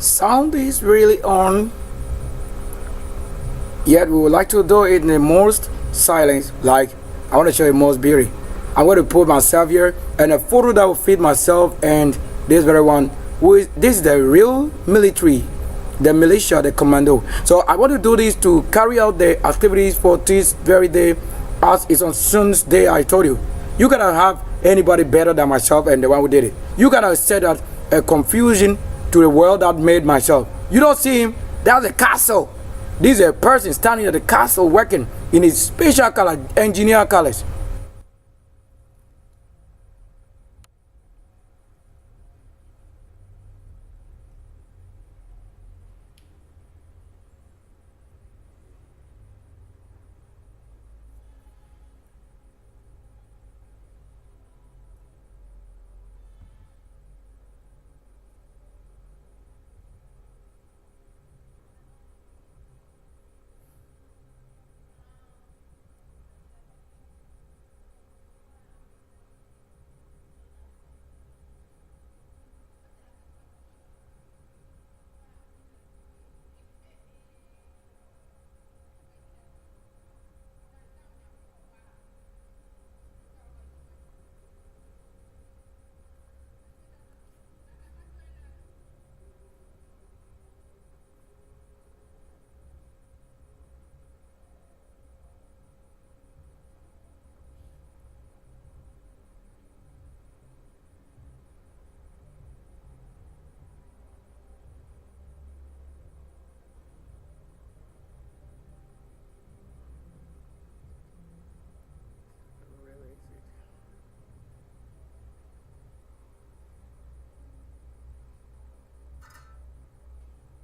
Sound is really on, yet we would like to do it in the most silence. Like, I want to show you most beauty. I'm going to put myself here and a photo that will fit myself and this very one. This is the real military, the militia, the commando. So I want to do this to carry out the activities for this very day, as it's on Sun's day. I told you, you cannot have anybody better than myself and the one who did it. You cannot set that a confusion to the world that made myself. You don't see him. That's a castle. This is a person standing at the castle working in his special color, engineer colors.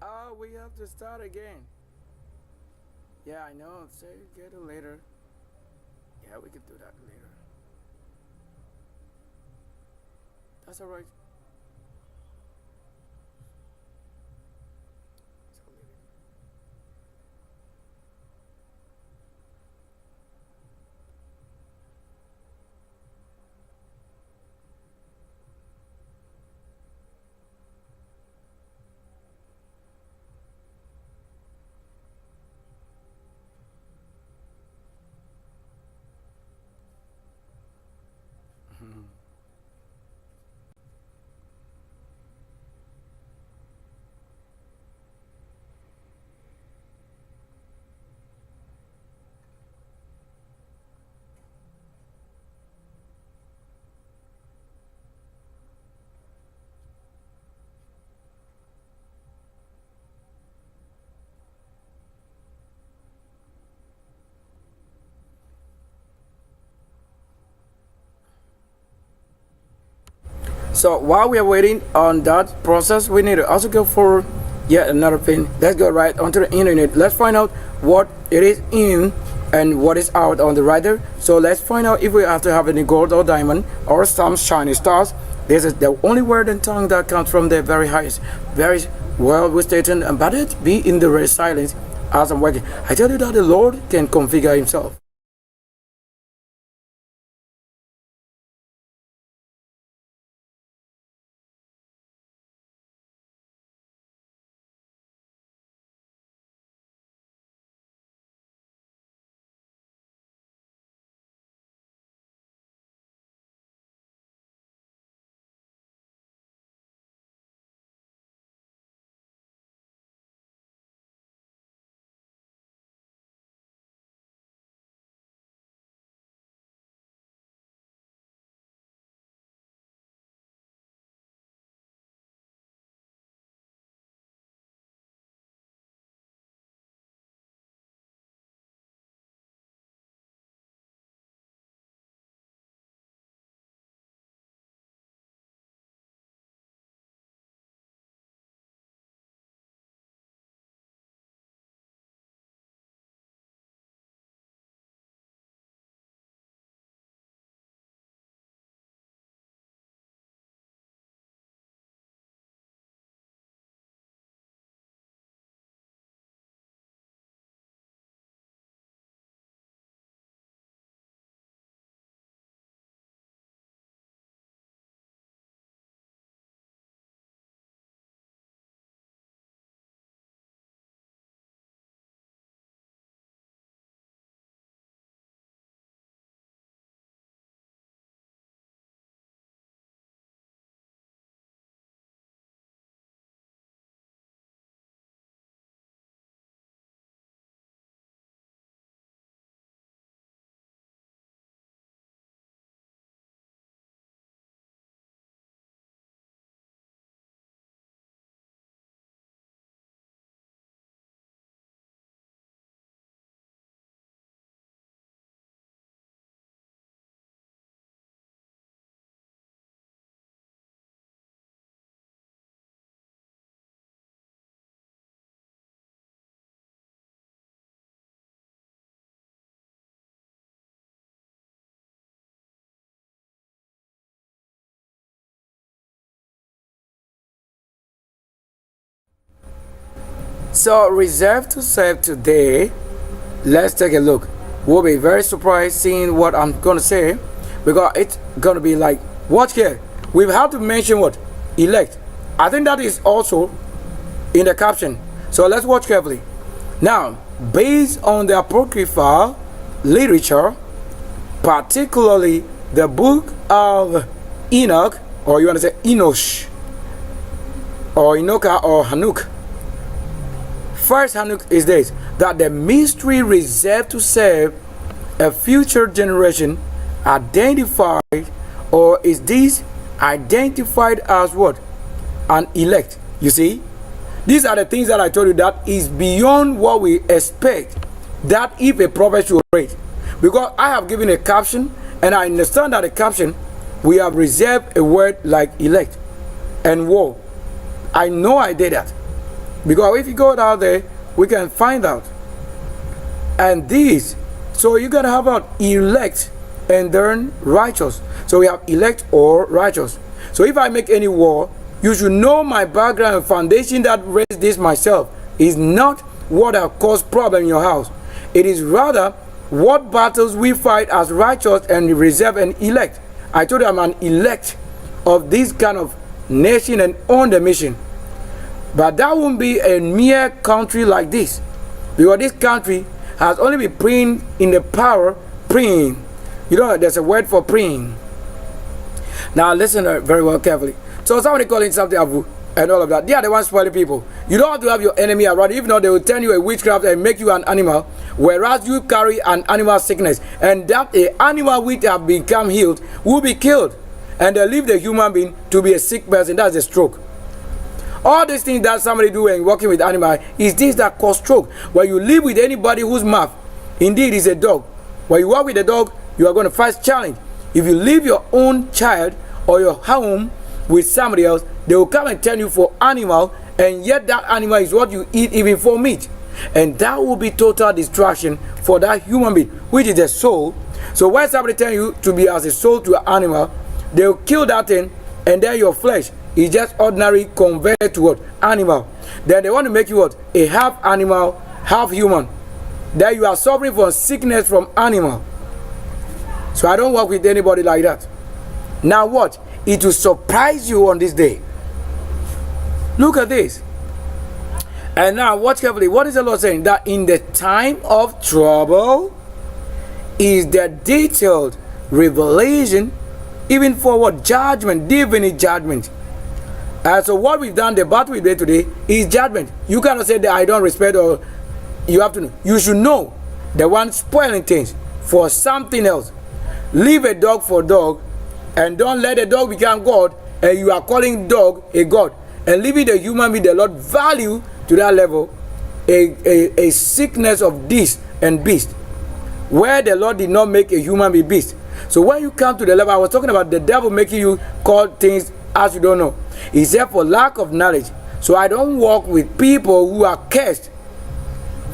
Oh, we have to start again. Yeah, I know. Say get it later. Yeah, we can do that later. That's alright. So while we are waiting on that process, we need to also go for yet another thing. Let's go right onto the internet. Let's find out what it is in and what is out on the writer. So let's find out if we have to have any gold or diamond or some shiny stars. This is the only word and tongue that comes from the very highest, very well stated, and but it be in the red silence as I'm working. I tell you that the Lord can configure himself. So reserved to serve today, let's take a look. We'll be very surprised seeing what I'm gonna say, because it's gonna be like, watch here. We've had to mention what? Elect. I think that is also in the caption. So let's watch carefully. Now, based on the apocryphal literature, particularly the book of Enoch, or you want to say Enosh, or Enocha, or Hanuk. First Hanuk is this, that the mystery reserved to serve a future generation identified, or is this identified as what? An elect. You see, these are the things that I told you that is beyond what we expect, that if a prophet should read. Because I have given a caption, and I understand that the caption, we have reserved a word like elect and war. I know I did that, because if you go out there, we can find out. And these, so you gotta have out elect and then righteous. So we have elect or righteous. So if I make any war, you should know my background and foundation that raised this myself is not what have caused problem in your house. It is rather what battles we fight as righteous and reserve and elect. I told you I'm an elect of this kind of nation and on the mission. But that won't be a mere country like this, because this country has only been praying in the power, praying. You know, there's a word for praying. Now listen very well carefully. So somebody calling something Abu and all of that, they are the ones spoiling people. You don't have to have your enemy around. If not, they will turn you a witchcraft and make you an animal, whereas you carry an animal sickness, and that a animal which have become healed will be killed, and they leave the human being to be a sick person. That's a stroke. All these things that somebody do when working with animal is this that cause stroke. When you live with anybody whose mouth indeed is a dog, when you work with a dog, you are going to face challenge. If you leave your own child or your home with somebody else, they will come and tell you for animal, and yet that animal is what you eat even for meat, and that will be total distraction for that human being, which is the soul. So when somebody tell you to be as a soul to an animal, they will kill that thing, and then your flesh is just ordinary converted to what? Animal. Then they want to make you what? A half animal, half human. Then you are suffering from sickness from animal. So I don't work with anybody like that. Now what? It will surprise you on this day. Look at this. And now watch carefully. What is the Lord saying? That in the time of trouble is the detailed revelation, even for what? Judgment, divinity judgment. So what we've done, the battle we did today is judgment. You cannot say that I don't respect, or you have to know. You should know the one spoiling things for something else. Leave a dog for dog, and don't let the dog become God, and you are calling dog a God, and leaving the human being the Lord value to that level, a sickness of this and beast, where the Lord did not make a human being beast. So when you come to the level, I was talking about the devil making you call things as you don't know. He said for lack of knowledge. So I don't walk with people who are cursed.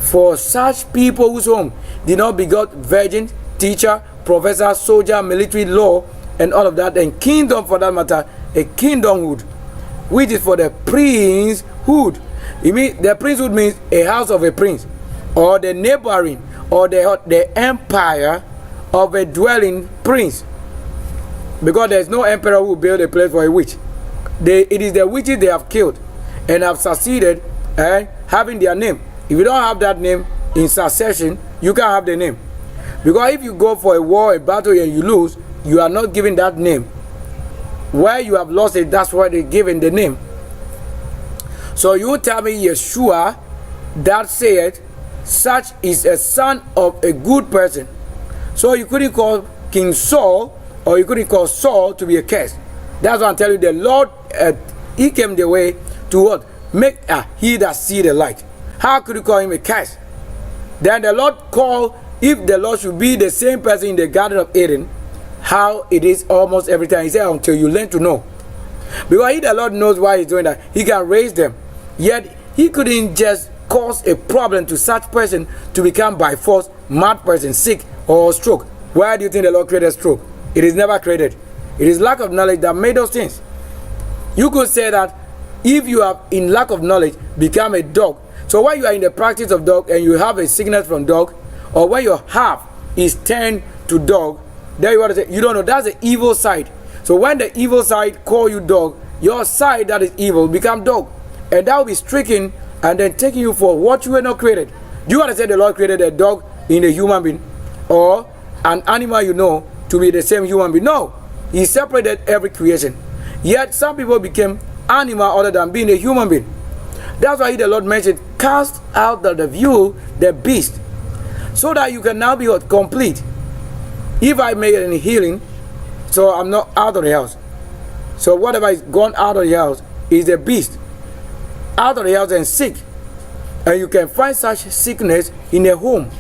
For such people whose home did not begot virgin, teacher, professor, soldier, military, law, and all of that, and kingdom for that matter, a kingdomhood, which is for the princehood. It means the princehood means a house of a prince, or the neighboring, or the empire of a dwelling prince. Because there is no emperor who build a place for a witch. It is the witches they have killed and have succeeded having their name. If you don't have that name in succession, you can't have the name. Because if you go for a war, a battle, and you lose, you are not given that name. Where you have lost it, that's why they given the name. So you tell me Yeshua that said, such is a son of a good person. So you couldn't call King Saul, or you couldn't call Saul to be a curse. That's why I'm telling you, the Lord, he came the way to what? Make he that see the light. How could you call him a curse? Then the Lord called, if the Lord should be the same person in the Garden of Eden, how it is almost every time. He said, until you learn to know. Because he, the Lord, knows why he's doing that. He can raise them. Yet, he couldn't just cause a problem to such person to become by force mad person, sick, or stroke. Why do you think the Lord created stroke? It is never created. It is lack of knowledge that made those things. You could say that if you have in lack of knowledge become a dog. So when you are in the practice of dog and you have a sickness from dog, or when your heart is turned to dog, then you want to say you don't know, that's the evil side. So when the evil side call you dog, your side that is evil become dog, and that will be stricken and then taking you for what you were not created. Do you want to say the Lord created a dog in a human being or an animal you know to be the same human being? No, he separated every creation. Yet some people became animal other than being a human being. That's why the Lord mentioned, cast out of the view the beast, so that you can now be what? Complete. If I make any healing, so I'm not out of the house. So whatever is gone out of the house is the beast, out of the house and sick. And you can find such sickness in a home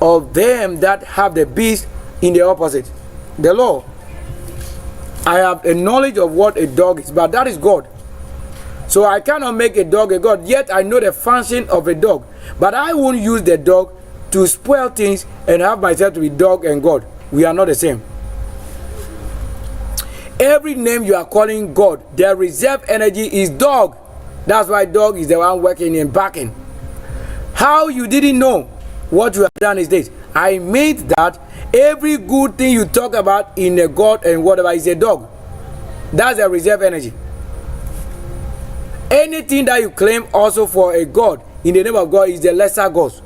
of them that have the beast in the opposite. The law. I have a knowledge of what a dog is, but that is God. So I cannot make a dog a God, yet I know the function of a dog. But I won't use the dog to spoil things and have myself to be dog and God. We are not the same. Every name you are calling God, their reserve energy is dog. That's why dog is the one working and barking. How you didn't know what you have done is this. I made that every good thing you talk about in a God and whatever is a dog. That's a reserve energy. Anything that you claim also for a God in the name of God is the lesser gods.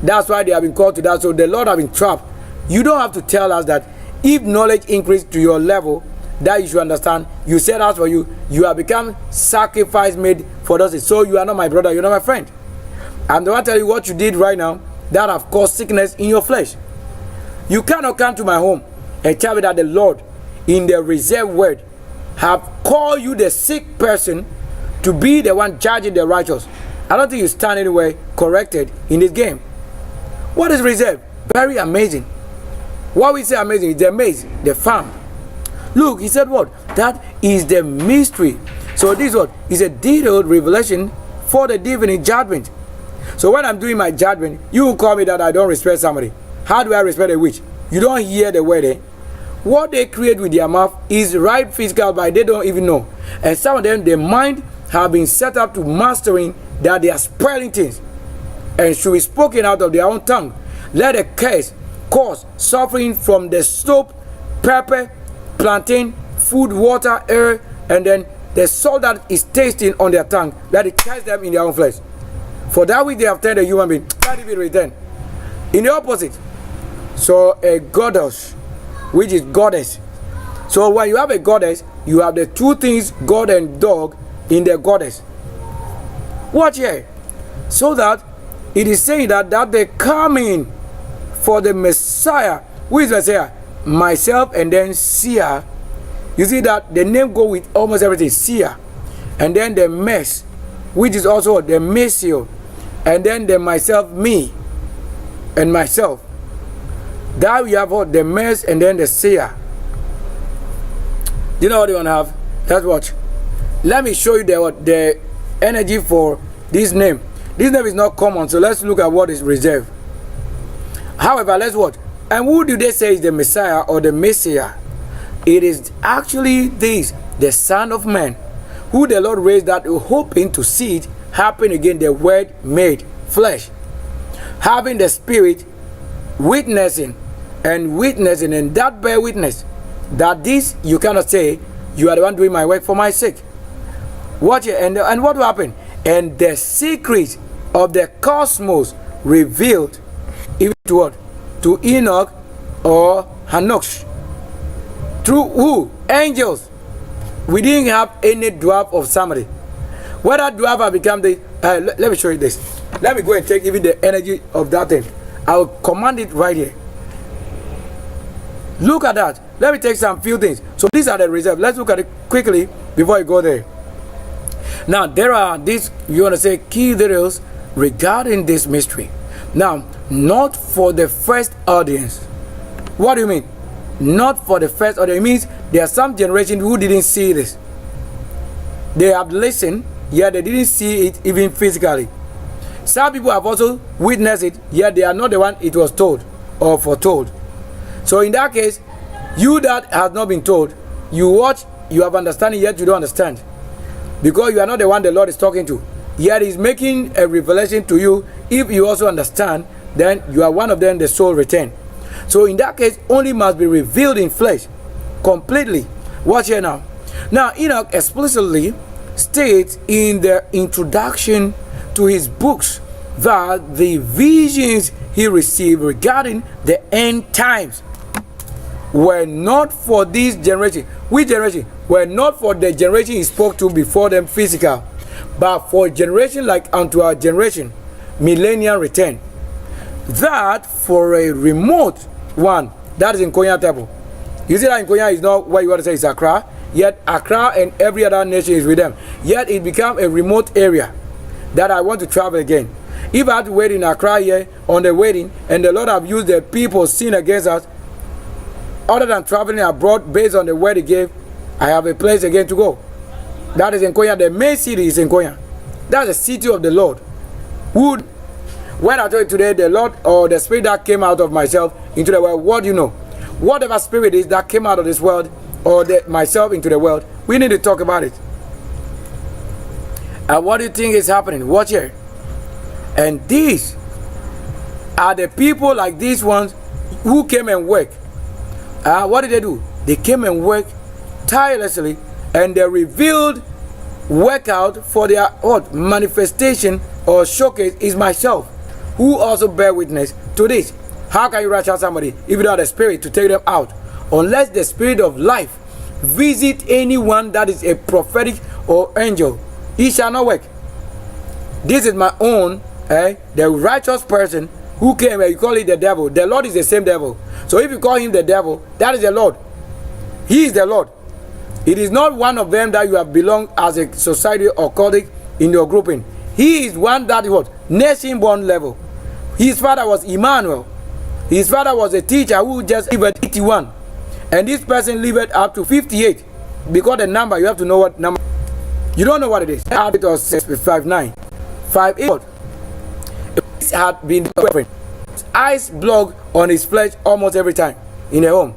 That's why they have been called to that. So the Lord have been trapped. You don't have to tell us that if knowledge increased to your level, that you should understand. You said as for you, you have become sacrifice made for those. So you are not my brother, you're not my friend. I'm the one to tell you what you did right now that have caused sickness in your flesh. You cannot come to my home and tell me that the Lord in the reserved word have called you the sick person to be the one judging the righteous. I don't think you stand anywhere corrected in this game. What is reserved? Very amazing. What we say amazing is the maze, the farm. Look, he said what? That is the mystery. So this what is a detailed revelation for the divine judgment. So when I'm doing my judgment, you will call me that I don't respect somebody. How do I respect a witch? You don't hear the word, eh? What they create with their mouth is right physical, but they don't even know. And some of them, their mind have been set up to mastering that they are spelling things and should be spoken out of their own tongue. Let a curse cause suffering from the soap, pepper, plantain, food, water, air, and then the salt that is tasting on their tongue, let it catch them in their own flesh. For that which they have turned a human being, that it will return. In the opposite, so a goddess, which is goddess. So when you have a goddess, you have the two things, God and dog, in the goddess. Watch here. So that it is saying that they come in for the Messiah. Who is Messiah? Myself and then seer. You see that the name go with almost everything. Seer. And then the mess, which is also the Messiah. And then the myself, me. And myself. That we have what? The mess and then the seer. You know what you want to have? Let's watch. Let me show you the energy for this name. This name is not common, so let's look at what is reserved. However, let's watch. And who do they say is the Messiah or the Messiah? It is actually this, the Son of Man, who the Lord raised, that hoping to see it happen again, the Word made flesh, having the Spirit witnessing, and that bear witness that this you cannot say you are the one doing my work for my sake. Watch it, and what will happen? And the secret of the cosmos revealed even to what? To Enoch or Hanoch. Through who? Angels. We didn't have any dwarf of somebody. Whether dwarf have become the let me show you this. Let me go and take even the energy of that thing. I will command it right here. Look at that. Let me take some few things. So these are the reserves. Let's look at it quickly before I go there. Now there are these, you want to say, key details regarding this mystery. Now, not for the first audience. What do you mean? Not for the first audience. It means there are some generation who didn't see this. They have listened, yet they didn't see it even physically. Some people have also witnessed it, yet they are not the one it was told or foretold. So in that case, you that has not been told, you watch, you have understanding, yet you don't understand. because you are not the one the Lord is talking to. Yet he's making a revelation to you. If you also understand, then you are one of them, the soul return. So in that case, only must be revealed in flesh, completely. Watch here now. Now Enoch explicitly states in the introduction to his books that the visions he received regarding the end times were not for this generation. Which generation? Were not for the generation he spoke to before them physical, but for a generation like unto our generation, millennial return. That for a remote one, that is in Konya Temple. You see that in Konya is not what you want to say is Accra, yet Accra and every other nation is with them. Yet it become a remote area that I want to travel again. If I had to wait in Accra here on the wedding, and the Lord have used the people's sin against us, other than traveling abroad based on the word he gave, I have a place again to go. That is in Konya. The main city is in Konya. That's the city of the Lord. Would when I told you today, the Lord or the spirit that came out of myself into the world, what do you know? Whatever spirit is that came out of this world or myself into the world, we need to talk about it. And what do you think is happening? Watch here. And these are the people like these ones who came and worked. What did they do? They came and worked tirelessly, and they revealed workout for their what manifestation or showcase is myself, who also bear witness to this. How can you rush out somebody if you don't have the spirit to take them out? Unless the spirit of life visit anyone that is a prophetic or angel, he shall not work. This is my own, the righteous person who came and you call it the devil. The Lord is the same devil. So if you call him the devil, that is the Lord. He is the Lord. It is not one of them that you have belonged as a society or cultic in your grouping. He is one that is what? Nation born level. His father was Emmanuel. His father was a teacher who just lived 81. And this person lived up to 58. Because the number, you have to know what number. You don't know what it is. It was 659. 58. It had been ice block on his flesh almost every time in a home.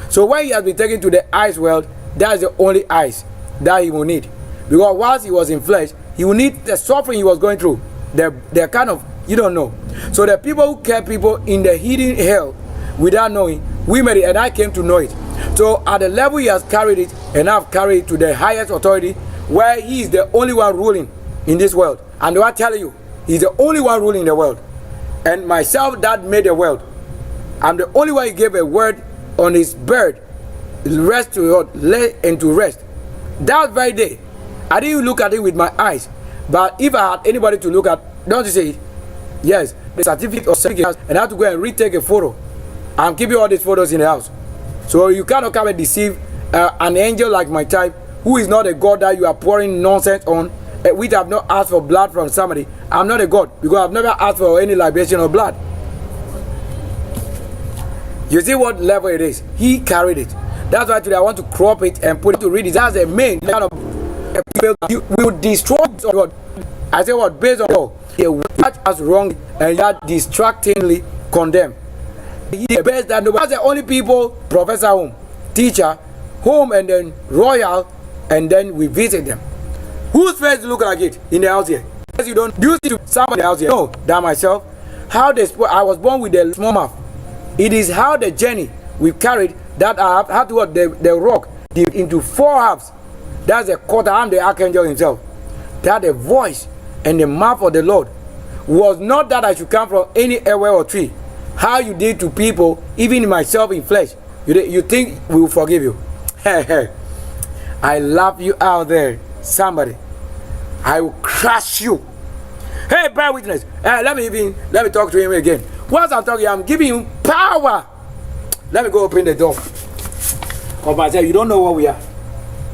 So when he has been taken to the ice world, that's the only ice that he will need. Because whilst he was in flesh, he will need the suffering he was going through. The kind of, you don't know. So the people who kept people in the hidden hell without knowing, we made it, and I came to know it. So at the level he has carried it, and I've carried it to the highest authority, where he is the only one ruling in this world. And I tell you, he's the only one ruling the world. And myself that made the world. I'm the only one who gave a word on his bird, rest to lay and to rest. That very day, I didn't look at it with my eyes. But if I had anybody to look at, don't you say, yes, the certificate or certificate, and I have to go and retake a photo. I'm keeping all these photos in the house. So you cannot come and deceive an angel like my type, who is not a God that you are pouring nonsense on, which have not asked for blood from somebody. I'm not a God, because I've never asked for any libation of blood. You see what level it is? He carried it. That's why today I want to crop it and put it to read it. That's the main kind of you will destroy God. I say what? Based on law, they watch us wrong and yet distractingly condemn. The best that nobody. That's the only people, professor home, teacher, home, and then royal, and then we visit them. Whose face look like it in the house here? Yes, you don't use it to somebody in the house here. No, that myself. How they I was born with the small mouth. It is how the journey we carried that I have had to what the rock into 4 halves. That's the quarter. I'm the archangel himself. That the voice and the mouth of the Lord was not that I should come from any airway or tree. How you did to people, even myself in flesh, you think we will forgive you? I love you out there, somebody. I will crush you. Hey, bear witness. Let me talk to him again. Once I'm talking, I'm giving him power. Let me go open the door of myself. You don't know what we are.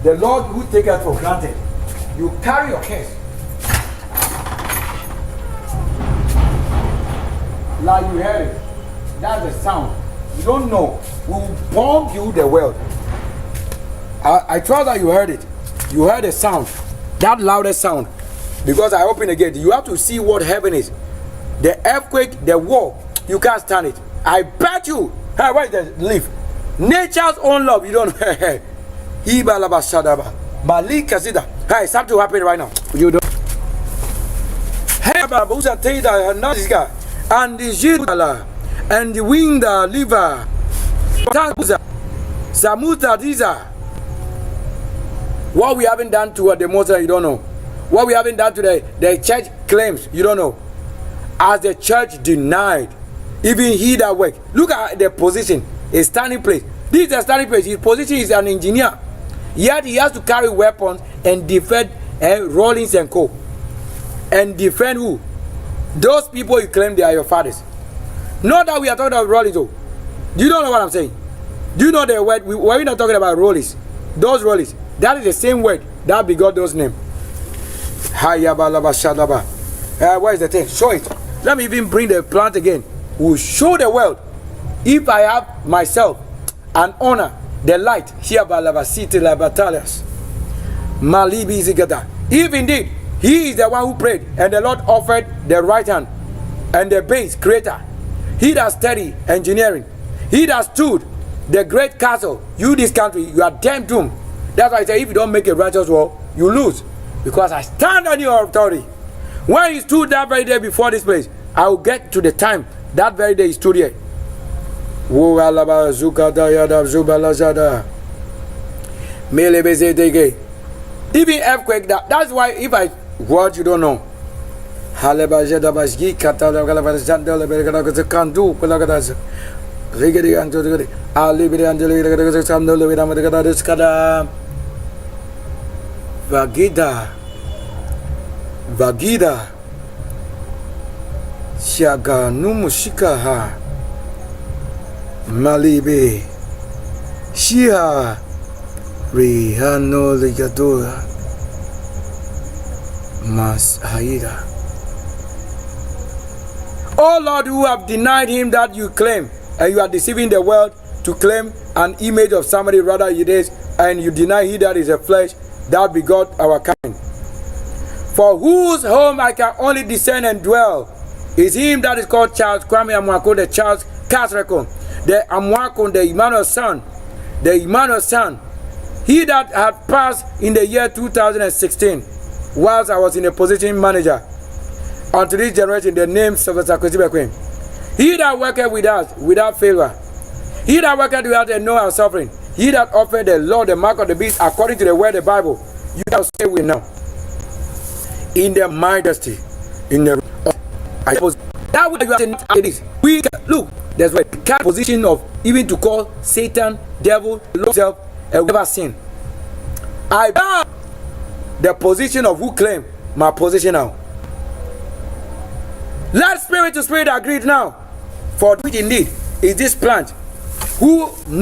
The Lord who take us for granted. You carry your case. Like you heard it. That's the sound. You don't know. We will bomb you the world. I trust that you heard it. You heard the sound. That loudest sound. Because I open the gate. You have to see what heaven is. The earthquake, the war. You can't stand it. I bet you. Hey, where is the leaf? Nature's own love. You don't. Hey, something happening right now. You don't. Hey, Babusa Teda, and this guy, and the Jidala, and the wind, liver, Samuta, these are. What we haven't done to the Moses, you don't know. What we haven't done to the church claims, you don't know. As the church denied, even he that work. Look at the position, a standing place. This is a standing place. His position is an engineer. Yet he has to carry weapons and defend Rollins and Co. And defend who? Those people you claim they are your fathers. Not that we are talking about Rollins. Oh. Do you don't know what I'm saying? Do you know the word? We're not talking about Rollins. Those Rollins. That is the same word that begot those names. Where is the thing? Show it. Let me even bring the plant again. We'll show the world. If I have myself an honor, the light here by Lavasiti Labatalias. Malibi Zigada. If indeed he is the one who prayed and the Lord offered the right hand and the base creator, he that studied engineering, he that stood the great castle, you this country, you are damn doomed. That's why I say if you don't make a righteous war, you lose. Because I stand on your authority. When he stood that very day before this place, I will get to the time that very day he stood here. Even earthquake, that's why if I what you don't know. Vagida Shaga Numushikaha Malibe Shia Rihano Ligadora Mas Haida. Oh Lord, who have denied him that you claim, and you are deceiving the world to claim an image of somebody rather it is, and you deny he that is a flesh that begot our kind. For whose home I can only descend and dwell is him that is called Charles Kwame Amwako, the Charles Kasreko, the Amwako, the Emmanuel son, he that had passed in the year 2016, whilst I was in a position manager unto this generation, the name of the he that worketh with us without failure, he that worketh without a no suffering, he that offered the Lord the mark of the beast according to the word of the Bible, you shall say we know. In the majesty, in the I suppose that would be we look. There's a position of even to call Satan, devil, Lord self, and never sin. I bow the position of who claim my position now. Let spirit to spirit agree now, for which indeed is this plant. Who you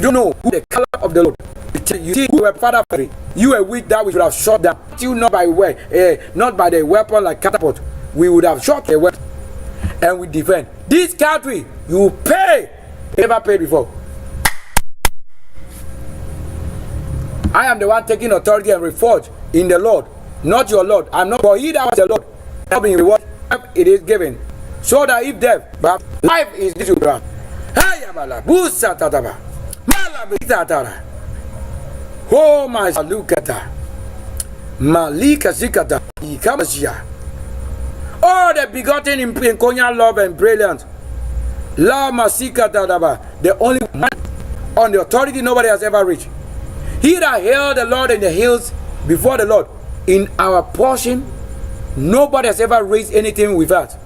don't know who the color of the Lord. You see who a father for it. You a witch that we should have shot down. You not by way, not by the weapon like catapult. We would have shot the weapon and we defend. This country, you pay. Never paid before. I am the one taking authority and reforge in the Lord, not your Lord. I'm not for he that was the Lord. Helping reward it is given. So that if death, but life is this ground. Oh my Lukata Malika Zikata Ikamashia. Oh, the begotten in Konya love and brilliance. La Masikata Daba, the only man on the authority nobody has ever reached. He that held the Lord in the hills before the Lord. In our portion, nobody has ever raised anything with us.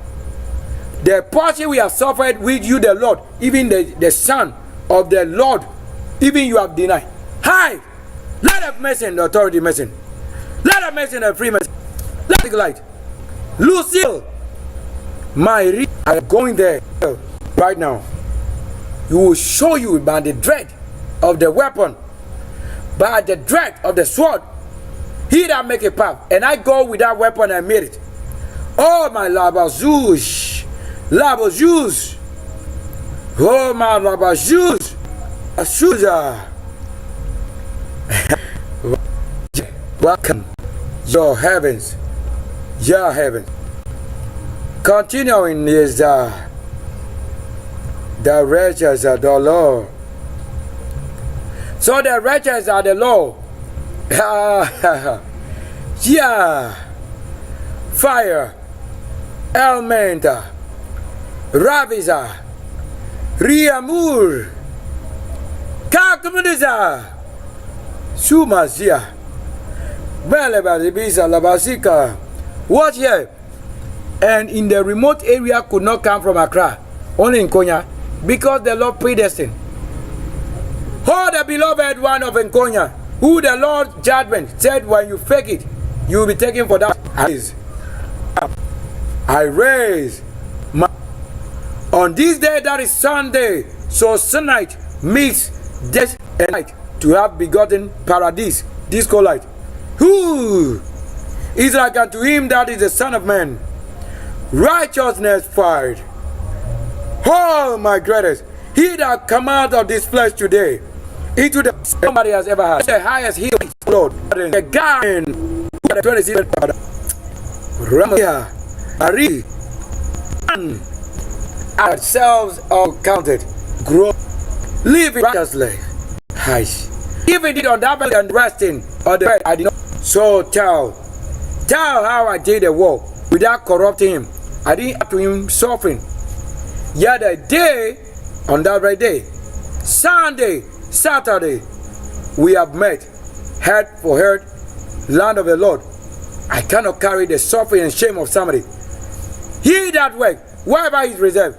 The portion we have suffered with you, the Lord, even the Son of the Lord, even you have denied. Hi! Let have mercy and authority mercy. Let have mercy and free mercy. Let the light. Lucille, my I am going there right now. You will show you by the dread of the weapon, by the dread of the sword. He that make a path, and I go with that weapon and made it. Oh my Labazush, Labazush. Oh my Labazush, Asuza. Welcome your heavens, continuing is the riches of the Lord. So the righteous are the law. Yeah. Fire. Elementa. Ravisa. Riamur. Kakumudisa. Sumazia. Belebadibisa Labasika. Watch here. And in the remote area could not come from Accra, only in Konya, because the Lord predestined. Oh, the beloved one of Nkonya, who the Lord judgment said, when you fake it, you will be taken for that. I raise my on this day that is Sunday, so sunlight meets death and night to have begotten paradise, disco light. Who is like unto him that is the Son of Man? Righteousness fired. Oh my greatest, he that come out of this flesh today into the somebody has ever had the highest healing, Lord. The guy in the 26th Ramia Ari ourselves all counted, grow, living righteously. Even it on that bed and resting on the bed, I did not. So tell how I did the work without corrupting him. I didn't have to him suffering. Yet the day, on that very day, Sunday, Saturday, we have met, head for head, land of the Lord. I cannot carry the suffering and shame of somebody. He that work, wherever is reserved,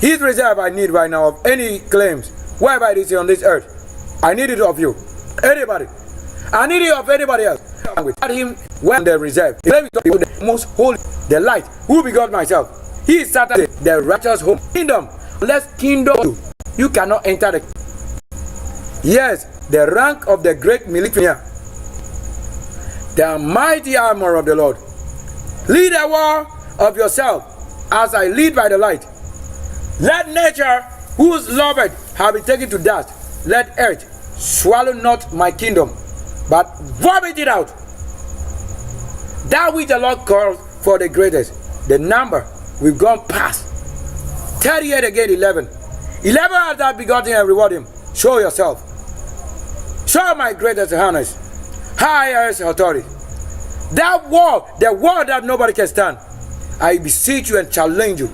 his reserve I need right now of any claims, wherever it is on this earth. I need it of you, anybody. I need it of anybody else. Without him, when the reserve, the most holy, the light, who begot myself. He is Satan, the righteous home kingdom. Unless kingdom, you cannot enter the. Yes, the rank of the great military, the mighty armor of the Lord. Lead a war of yourself, as I lead by the light. Let nature, whose loved, have been taken to dust. Let earth swallow not my kingdom, but vomit it out. That which the Lord calls for the greatest, the number we've gone past. 38 again, 11. 11 has that begotten and reward him. Show yourself. Show my greatest harness, highest authority. That wall, the wall that nobody can stand. I beseech you and challenge you.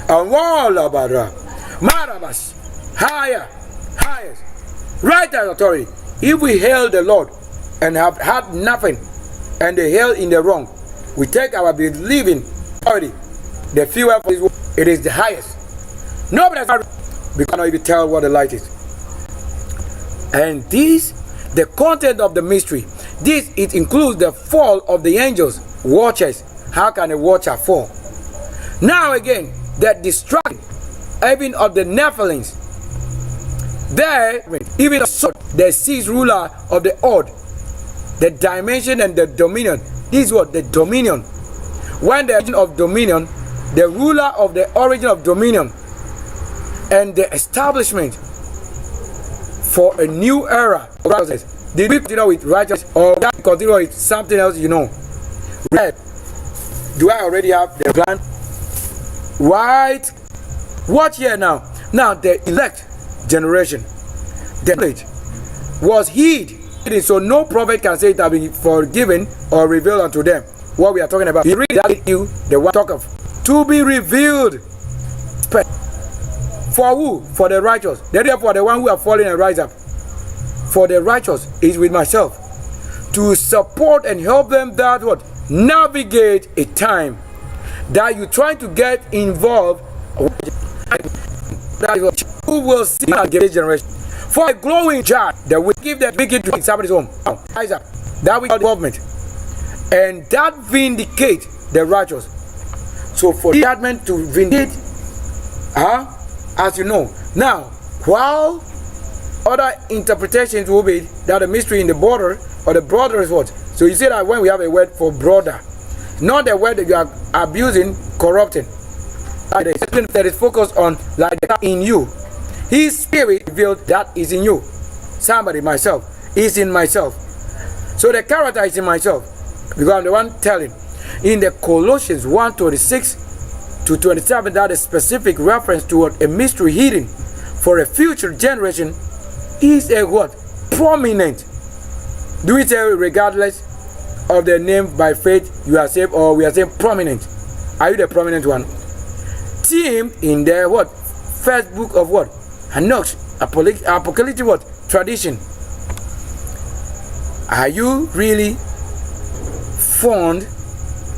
And wall about Marabas, higher, highest, righteous authority. If we hail the Lord and have had nothing, and they hail in the wrong, we take our believing authority, the fuel for this world, it is the highest. Nobody has, we cannot even tell what the light is. And this, the content of the mystery, this, it includes the fall of the angels, watchers. How can a watcher fall? Now again, the destruction even of the Nephilims. There, even the seas ruler of the odd, the dimension and the dominion. This is what the dominion. When the origin of dominion, the ruler of the origin of dominion, and the establishment for a new era of righteousness. Did we continue with righteousness or continue with something else? You know, red. Do I already have the plan? White. Watch here now. Now the elect generation, the knowledge was hid, so no prophet can say it has been forgiven or revealed unto them. What we are talking about, he read that you, the one talk of to be revealed. For who? For the righteous. Therefore, the one who have fallen and rise up. For the righteous is with myself, to support and help them that what navigate a time that you trying to get involved. That is what who will see this generation. For a glowing jar that will give the wicked to somebody's home. Rise up. That will government. And that vindicate the righteous. So for judgment to vindicate, as you know. Now, while other interpretations will be that the mystery in the border or the brother is what? So you see that when we have a word for brother, not the word that you are abusing, corrupting. That is focused on like that in you. His spirit revealed that is in you. Somebody, myself, is in myself. So the character is in myself. Because I'm the one telling. In the Colossians 1:26 to 27, that is specific reference to a mystery hidden for a future generation is a what? Prominent. Do we say regardless of the name by faith you are saved, or we are saying prominent? Are you the prominent one? Team in the what? First book of what? Enoch, apocalyptic what? Tradition. Are you really fond?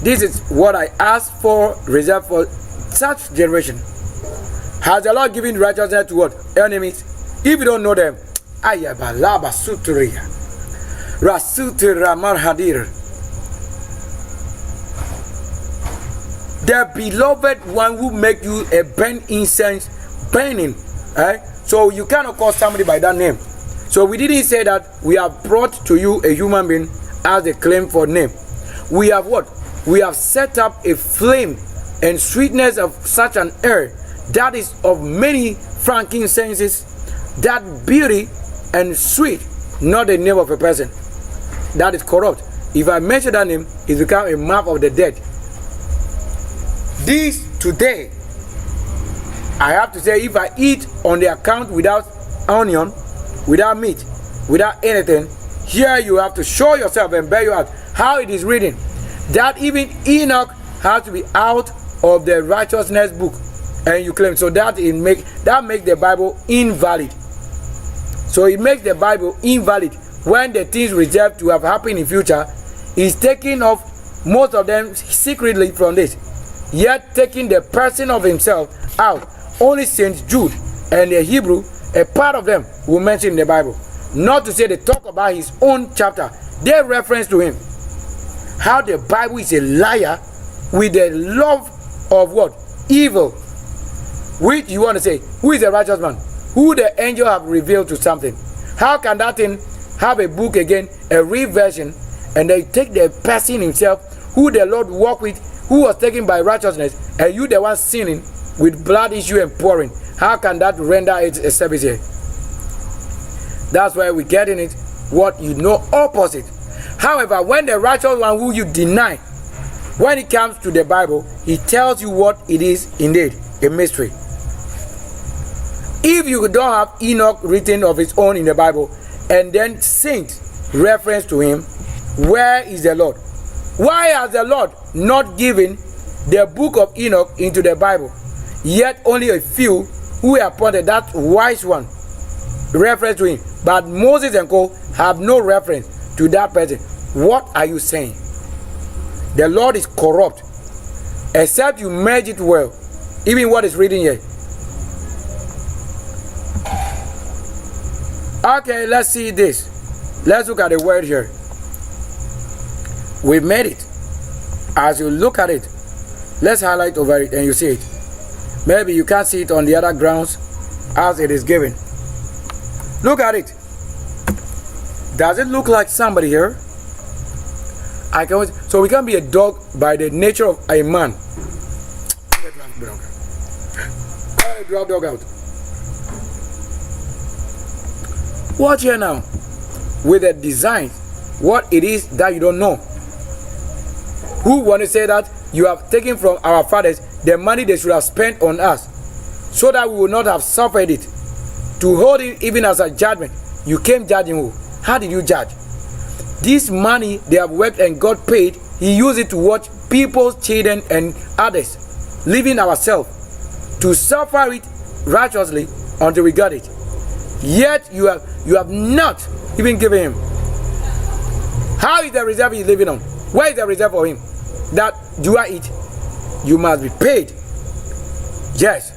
This is what I ask for, reserved for such generation. Has the Lord given righteousness to what? Enemies? If you don't know them, ayabalaba sutria, rasutra marhadir. The beloved one who make you a burnt incense burning. So you cannot call somebody by that name. So we didn't say that we have brought to you a human being as a claim for name. We have what? We have set up a flame and sweetness of such an air that is of many frankincenses, that beauty and sweet, not the name of a person. That is corrupt. If I mention that name, it become a map of the dead. This today, I have to say, if I eat on the account without onion, without meat, without anything, here you have to show yourself and bear your heart how it is written that even Enoch has to be out of the righteousness book, and you claim so that it makes the Bible invalid. So it makes the Bible invalid when the things reserved to have happened in future is taking off most of them secretly from this, yet taking the person of himself out. Only Saint Jude and the Hebrew, a part of them will mention in the Bible. Not to say they talk about his own chapter, they reference to him. How the Bible is a liar with the love of what? Evil. Which you want to say, who is the righteous man? Who the angel have revealed to something? How can that thing have a book again, a reversion, and they take the person himself, who the Lord walked with, who was taken by righteousness, and you the one sinning with blood issue and pouring? How can that render it a service here? That's why we get in it what you know opposite. However, when the righteous one who you deny, when it comes to the Bible, he tells you what it is indeed, a mystery. If you don't have Enoch written of his own in the Bible, and then saint reference to him, where is the Lord? Why has the Lord not given the book of Enoch into the Bible? Yet only a few who appointed, that wise one, reference to him. But Moses and co have no reference to that person. What are you saying? The Lord is corrupt, except you merge it well. Even what is written here. Okay, let's see this. Let's look at the word here. We made it. As you look at it, let's highlight over it and you see it. Maybe you can't see it on the other grounds as it is given. Look at it. Does it look like somebody here? So we can be a dog by the nature of a man. Dog out. Watch here now. With a design, what it is that you don't know. Who want to say that you have taken from our fathers the money they should have spent on us, so that we would not have suffered it, to hold it even as a judgment? You came judging who? How did you judge? This money they have worked and got paid, he used it to watch people's children and others, leaving ourselves to suffer it righteously until we got it. Yet you have not even given him. How is the reserve he's living on? Where is the reserve for him? That do I eat? You must be paid. Yes.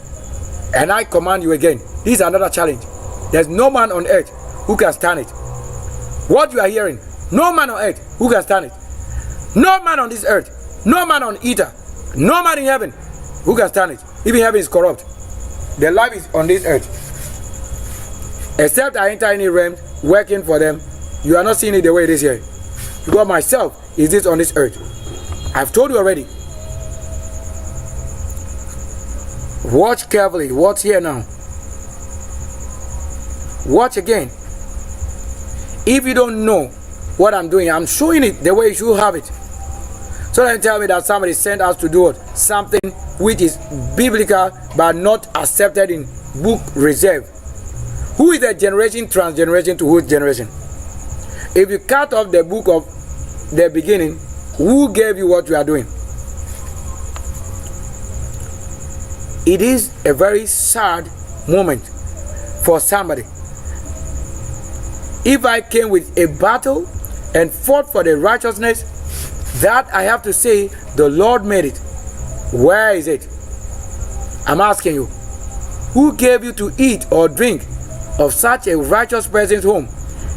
And I command you again. This is another challenge. There's no man on earth who can stand it. What you are hearing, no man on earth who can stand it. No man on this earth, no man on ether, no man in heaven who can stand it. Even heaven is corrupt. The life is on this earth. Except I enter any realm working for them, you are not seeing it the way it is here. Because myself is this on this earth. I've told you already. Watch carefully. Watch here now. Watch again. If you don't know what I'm doing, I'm showing it the way you should have it. So don't tell me that somebody sent us to do it, something which is biblical but not accepted in book reserve. Who is the generation, transgeneration to whose generation? If you cut off the book of the beginning, who gave you what you are doing? It is a very sad moment for somebody. If I came with a battle and fought for the righteousness that I have to say the Lord made it, where is it? I'm asking you, who gave you to eat or drink of such a righteous person's home,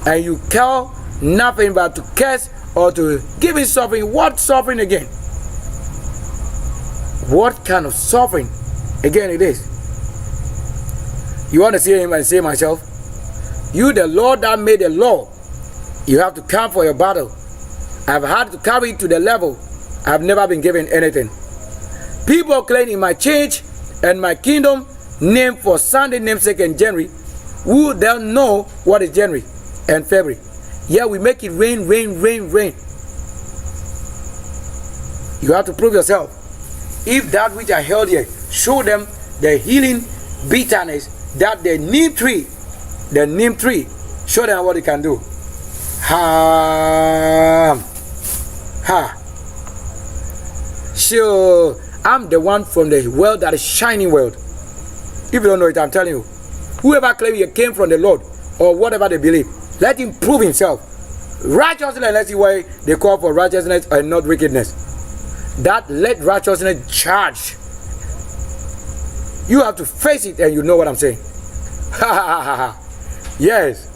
and you care nothing but to curse or to give him suffering? What suffering again? What kind of suffering again it is? You want to see him and say, myself, you the Lord that made the law, you have to come for your battle. I've had to carry it to the level I've never been given anything. People claim in my church and my kingdom name for Sunday namesake in January, who don't know what is January and February. Yeah, we make it rain, rain, rain, rain. You have to prove yourself. If that which I held here, show them the healing bitterness that the neem tree, show them what it can do. Ha. Sure, I'm the one from the world that is shining world. If you don't know it, I'm telling you. Whoever claims he came from the Lord or whatever they believe, let him prove himself. Righteousness, let's see why they call for righteousness and not wickedness. That let righteousness charge. You have to face it and you know what I'm saying. Yes.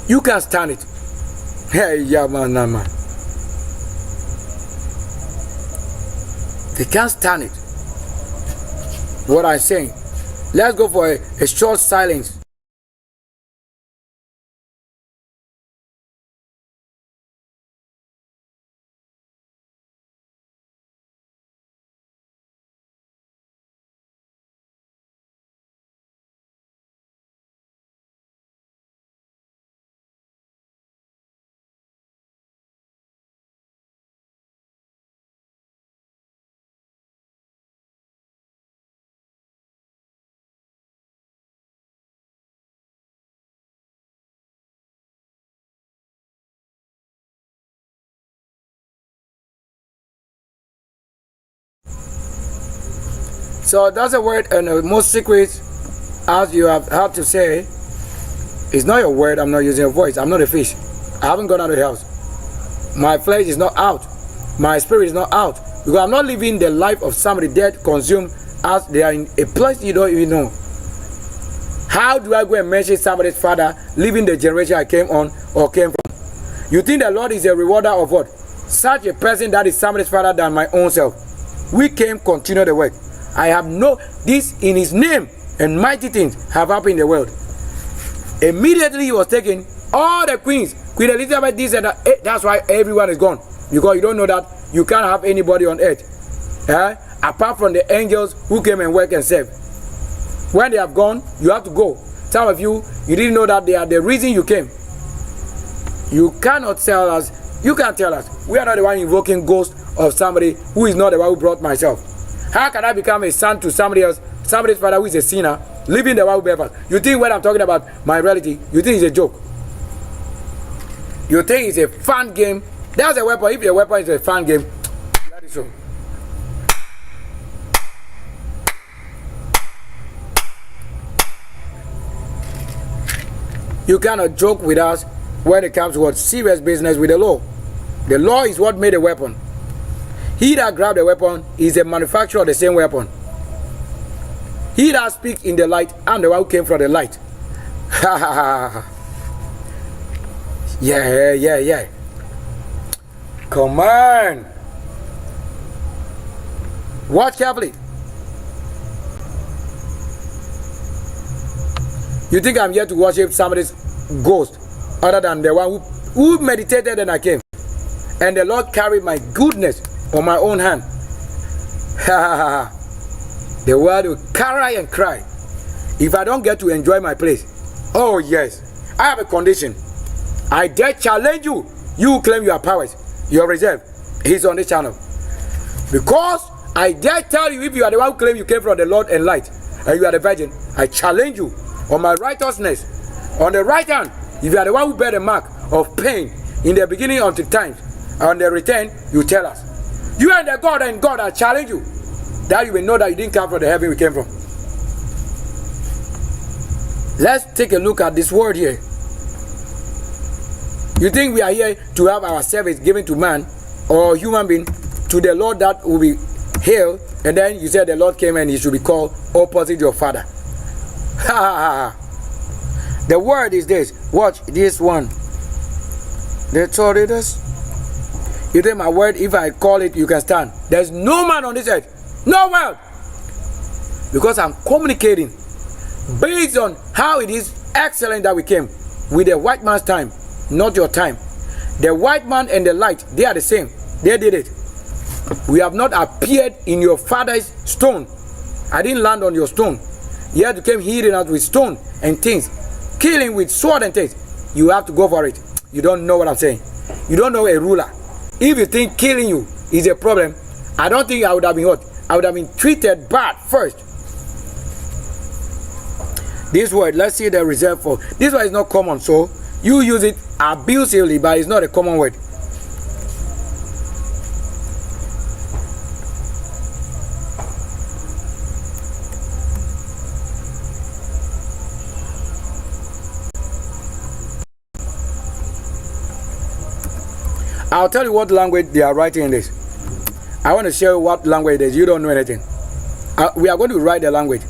You can't stand it. Hey, yeah, man. They can't stand it. What I'm saying. Let's go for a short silence. So that's a word, and the most secret, as you have had to say, it's not your word. I'm not using your voice. I'm not a fish. I haven't gone out of the house. My flesh is not out. My spirit is not out. Because I'm not living the life of somebody dead, consumed, as they are in a place you don't even know. How do I go and mention somebody's father living the generation I came on or came from? You think the Lord is a rewarder of what? Such a person that is somebody's father than my own self. We came, continue the work. I have no, this in his name, and mighty things have happened in the world. Immediately he was taken, all the queens, Queen Elizabeth, this and that. That's why everyone is gone. Because you don't know that you can't have anybody on earth. Apart from the angels who came and work and serve. When they have gone, you have to go. Some of you, you didn't know that they are the reason you came. You cannot tell us, you can't tell us. We are not the one invoking ghosts of somebody who is not the one who brought myself. How can I become a son to somebody else, somebody's father who is a sinner, living the Bible better? You think when I'm talking about my reality, you think it's a joke? You think it's a fun game? That's a weapon. If the weapon is a fun game, that is so. You cannot joke with us when it comes to what serious business with the law. The law is what made a weapon. He that grabbed the weapon is the manufacturer of the same weapon. He that speaks in the light, I'm the one who came from the light. Yeah. Come on. Watch carefully. You think I'm here to worship somebody's ghost other than the one who meditated and I came? And the Lord carried my goodness on my own hand. The world will cry and cry if I don't get to enjoy my place. Oh yes, I have a condition. I dare challenge you. You claim you are powers, you are reserved. He's on this channel. Because I dare tell you, if you are the one who claim you came from the Lord and light, and you are the virgin, I challenge you on my righteousness. On the right hand, if you are the one who bear the mark of pain in the beginning of the times, on the return, you tell us. You and the God, and God, I challenge you, that you will know that you didn't come from the heaven we came from. Let's take a look at this word here. You think we are here to have our service given to man or human being, to the Lord that will be hailed, and then you said the Lord came and he should be called opposite your father. Ha ha ha. The word is this. Watch this one. That's all it is. You think my word, if I call it, you can stand. There's no man on this earth. No world. Because I'm communicating based on how it is excellent that we came with the white man's time, not your time. The white man and the light, they are the same. They did it. We have not appeared in your father's stone. I didn't land on your stone. Yet you came healing us with stone and things, killing with sword and things. You have to go for it. You don't know what I'm saying. You don't know a ruler. If you think killing you is a problem, I don't think I would have been what? I would have been treated bad first. This word, let's see the reserve for. This word is not common, so you use it abusively, but it's not a common word. I'll tell you what language they are writing in this. I want to show you what language it is. You don't know anything. We are going to write the language.